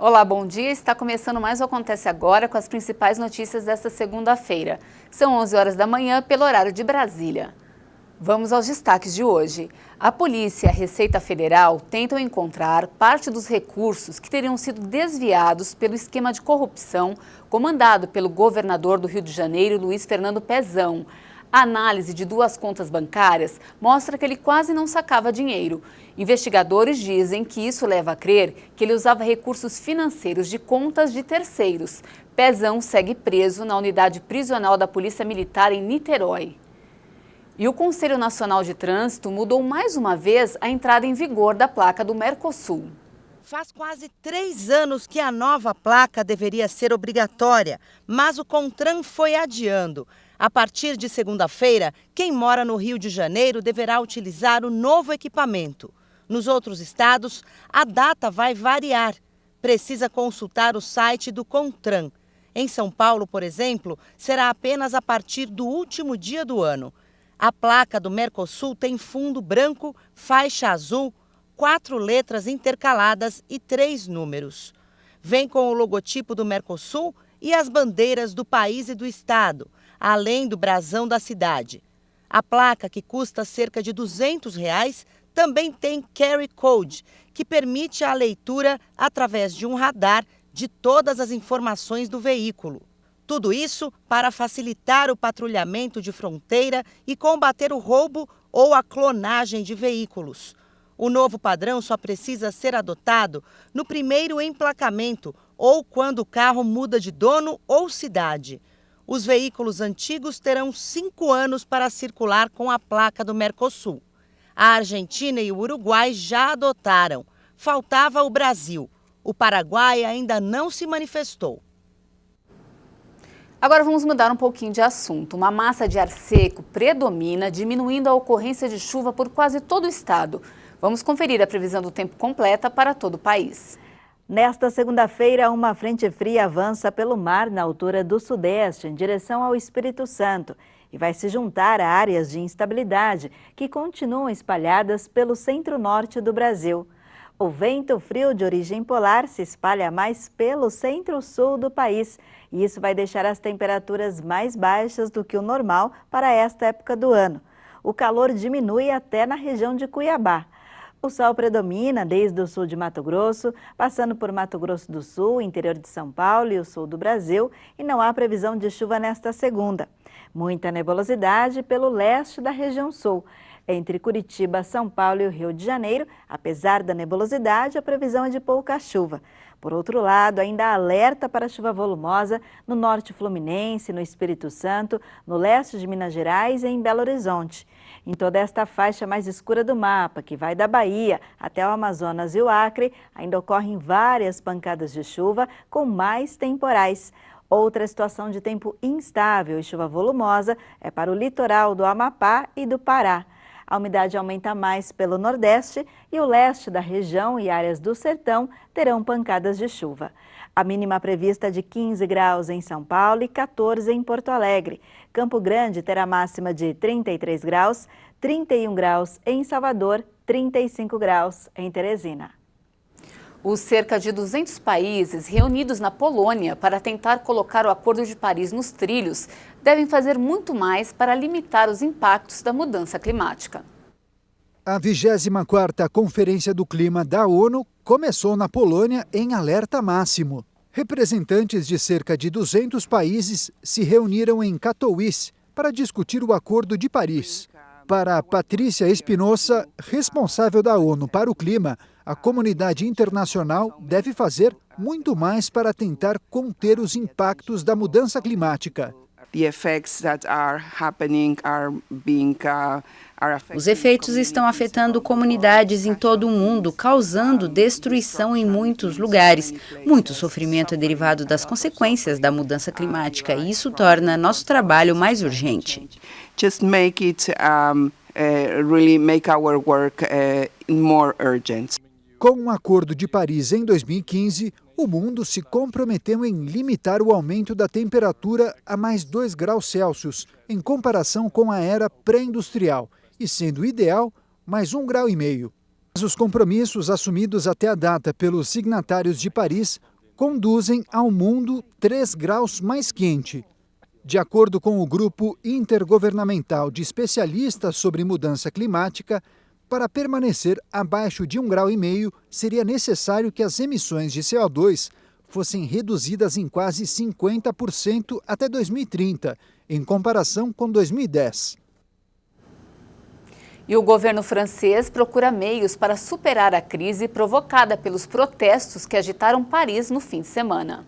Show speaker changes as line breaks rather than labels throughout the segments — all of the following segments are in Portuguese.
Olá, bom dia. Está começando mais o Acontece Agora com as principais notícias desta segunda-feira. São 11 horas da manhã pelo horário de Brasília. Vamos aos destaques de hoje. A polícia e a Receita Federal tentam encontrar parte dos recursos que teriam sido desviados pelo esquema de corrupção comandado pelo governador do Rio de Janeiro, Luiz Fernando Pezão. A análise de 2 contas bancárias mostra que ele quase não sacava dinheiro. Investigadores dizem que isso leva a crer que ele usava recursos financeiros de contas de terceiros. Pezão segue preso na unidade prisional da Polícia Militar em Niterói. E o Conselho Nacional de Trânsito mudou mais uma vez a entrada em vigor da placa do Mercosul.
Faz quase 3 anos que a nova placa deveria ser obrigatória, mas o CONTRAN foi adiando. A partir de segunda-feira, quem mora no Rio de Janeiro deverá utilizar o novo equipamento. Nos outros estados, a data vai variar. Precisa consultar o site do CONTRAN. Em São Paulo, por exemplo, será apenas a partir do último dia do ano. A placa do Mercosul tem fundo branco, faixa azul, 4 letras intercaladas e 3 números. Vem com o logotipo do Mercosul e as bandeiras do país e do estado, além do brasão da cidade. A placa, que custa cerca de R$200, também tem Carry Code, que permite a leitura através de um radar de todas as informações do veículo. Tudo isso para facilitar o patrulhamento de fronteira e combater o roubo ou a clonagem de veículos. O novo padrão só precisa ser adotado no primeiro emplacamento ou quando o carro muda de dono ou cidade. Os veículos antigos terão 5 anos para circular com a placa do Mercosul. A Argentina e o Uruguai já adotaram. Faltava o Brasil. O Paraguai ainda não se manifestou.
Agora vamos mudar um pouquinho de assunto. Uma massa de ar seco predomina, diminuindo a ocorrência de chuva por quase todo o estado. Vamos conferir a previsão do tempo completa para todo o país.
Nesta segunda-feira, uma frente fria avança pelo mar na altura do sudeste, em direção ao Espírito Santo, e vai se juntar a áreas de instabilidade que continuam espalhadas pelo centro-norte do Brasil. O vento frio de origem polar se espalha mais pelo centro-sul do país, e isso vai deixar as temperaturas mais baixas do que o normal para esta época do ano. O calor diminui até na região de Cuiabá. O sol predomina desde o sul de Mato Grosso, passando por Mato Grosso do Sul, interior de São Paulo e o sul do Brasil, e não há previsão de chuva nesta segunda. Muita nebulosidade pelo leste da região sul. Entre Curitiba, São Paulo e o Rio de Janeiro, apesar da nebulosidade, a previsão é de pouca chuva. Por outro lado, ainda há alerta para chuva volumosa no norte fluminense, no Espírito Santo, no leste de Minas Gerais e em Belo Horizonte. Em toda esta faixa mais escura do mapa, que vai da Bahia até o Amazonas e o Acre, ainda ocorrem várias pancadas de chuva com mais temporais. Outra situação de tempo instável e chuva volumosa é para o litoral do Amapá e do Pará. A umidade aumenta mais pelo nordeste e o leste da região e áreas do sertão terão pancadas de chuva. A mínima prevista é de 15 graus em São Paulo e 14 em Porto Alegre. Campo Grande terá máxima de 33 graus, 31 graus em Salvador, 35 graus em Teresina.
Os cerca de 200 países reunidos na Polônia para tentar colocar o Acordo de Paris nos trilhos devem fazer muito mais para limitar os impactos da mudança climática.
A 24ª Conferência do Clima da ONU começou na Polônia em alerta máximo. Representantes de cerca de 200 países se reuniram em Katowice para discutir o Acordo de Paris. Para Patrícia Espinosa, responsável da ONU para o clima, a comunidade internacional deve fazer muito mais para tentar conter os impactos da mudança climática.
Os efeitos estão afetando comunidades em todo o mundo, causando destruição em muitos lugares. Muito sofrimento é derivado das consequências da mudança climática e isso torna nosso trabalho mais urgente.
Really make our work more urgent.
Com o Acordo de Paris em 2015, o mundo se comprometeu em limitar o aumento da temperatura a mais 2 graus Celsius, em comparação com a era pré-industrial, e sendo ideal, mais 1,5 graus. Mas os compromissos assumidos até a data pelos signatários de Paris conduzem ao mundo 3 graus mais quente. De acordo com o Grupo Intergovernamental de Especialistas sobre Mudança Climática, para permanecer abaixo de 1,5 graus, seria necessário que as emissões de CO2 fossem reduzidas em quase 50% até 2030, em comparação com 2010.
E o governo francês procura meios para superar a crise provocada pelos protestos que agitaram Paris no fim de semana.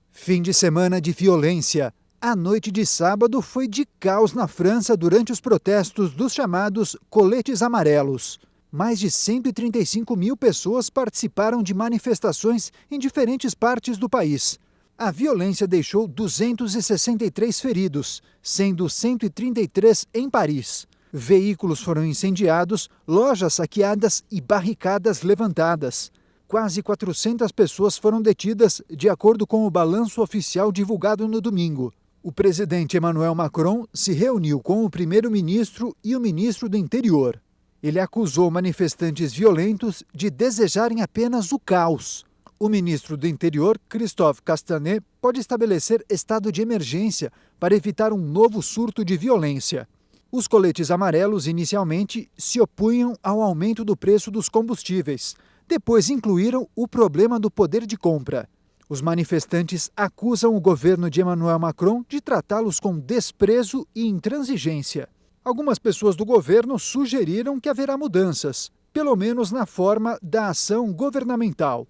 Fim de semana de violência. A noite de sábado foi de caos na França durante os protestos dos chamados coletes amarelos. Mais de 135 mil pessoas participaram de manifestações em diferentes partes do país. A violência deixou 263 feridos, sendo 133 em Paris. Veículos foram incendiados, lojas saqueadas e barricadas levantadas. Quase 400 pessoas foram detidas, de acordo com o balanço oficial divulgado no domingo. O presidente Emmanuel Macron se reuniu com o primeiro-ministro e o ministro do Interior. Ele acusou manifestantes violentos de desejarem apenas o caos. O ministro do Interior, Christophe Castanet, pode estabelecer estado de emergência para evitar um novo surto de violência. Os coletes amarelos, inicialmente, se opunham ao aumento do preço dos combustíveis. Depois incluíram o problema do poder de compra. Os manifestantes acusam o governo de Emmanuel Macron de tratá-los com desprezo e intransigência. Algumas pessoas do governo sugeriram que haverá mudanças, pelo menos na forma da ação governamental.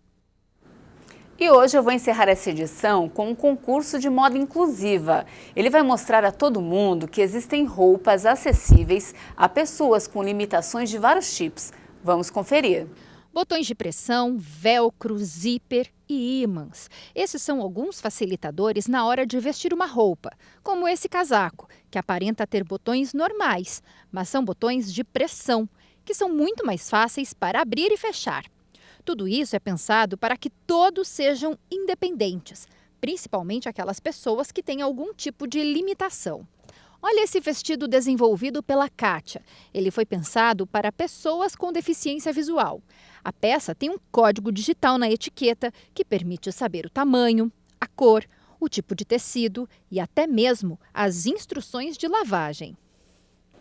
E hoje eu vou encerrar essa edição com um concurso de moda inclusiva. Ele vai mostrar a todo mundo que existem roupas acessíveis a pessoas com limitações de vários tipos. Vamos conferir.
Botões de pressão, velcro, zíper e ímãs. Esses são alguns facilitadores na hora de vestir uma roupa, como esse casaco, que aparenta ter botões normais, mas são botões de pressão, que são muito mais fáceis para abrir e fechar. Tudo isso é pensado para que todos sejam independentes, principalmente aquelas pessoas que têm algum tipo de limitação. Olha esse vestido desenvolvido pela Kátia. Ele foi pensado para pessoas com deficiência visual. A peça tem um código digital na etiqueta que permite saber o tamanho, a cor, o tipo de tecido e até mesmo as instruções de lavagem.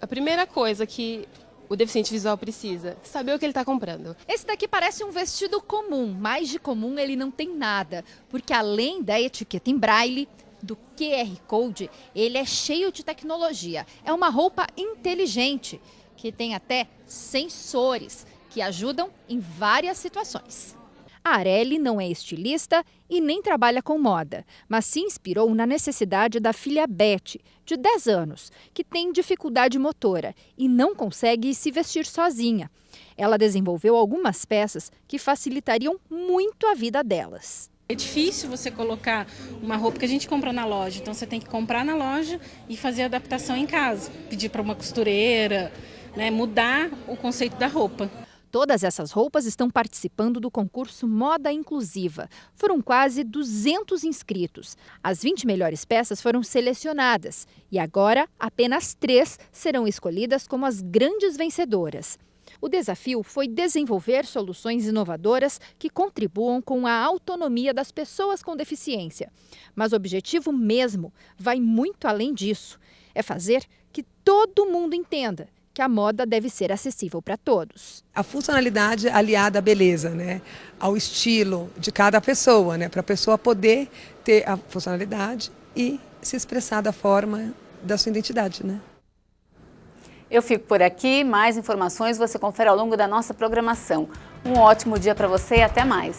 A primeira coisa que o deficiente visual precisa saber o que ele está comprando.
Esse daqui parece um vestido comum, mas de comum ele não tem nada, porque além da etiqueta em braille, do QR Code, ele é cheio de tecnologia. É uma roupa inteligente, que tem até sensores, que ajudam em várias situações. A Areli não é estilista e nem trabalha com moda, mas se inspirou na necessidade da filha Beth, de 10 anos, que tem dificuldade motora e não consegue se vestir sozinha. Ela desenvolveu algumas peças que facilitariam muito a vida delas.
É difícil você colocar uma roupa que a gente compra na loja, então você tem que comprar na loja e fazer a adaptação em casa, pedir para uma costureira, mudar o conceito da roupa.
Todas essas roupas estão participando do concurso Moda Inclusiva. Foram quase 200 inscritos. As 20 melhores peças foram selecionadas e agora apenas 3 serão escolhidas como as grandes vencedoras. O desafio foi desenvolver soluções inovadoras que contribuam com a autonomia das pessoas com deficiência. Mas o objetivo mesmo vai muito além disso. É fazer que todo mundo entenda que a moda deve ser acessível para todos.
A funcionalidade aliada à beleza, ao estilo de cada pessoa, para a pessoa poder ter a funcionalidade e se expressar da forma da sua identidade.
Eu fico por aqui, mais informações você confere ao longo da nossa programação. Um ótimo dia para você e até mais!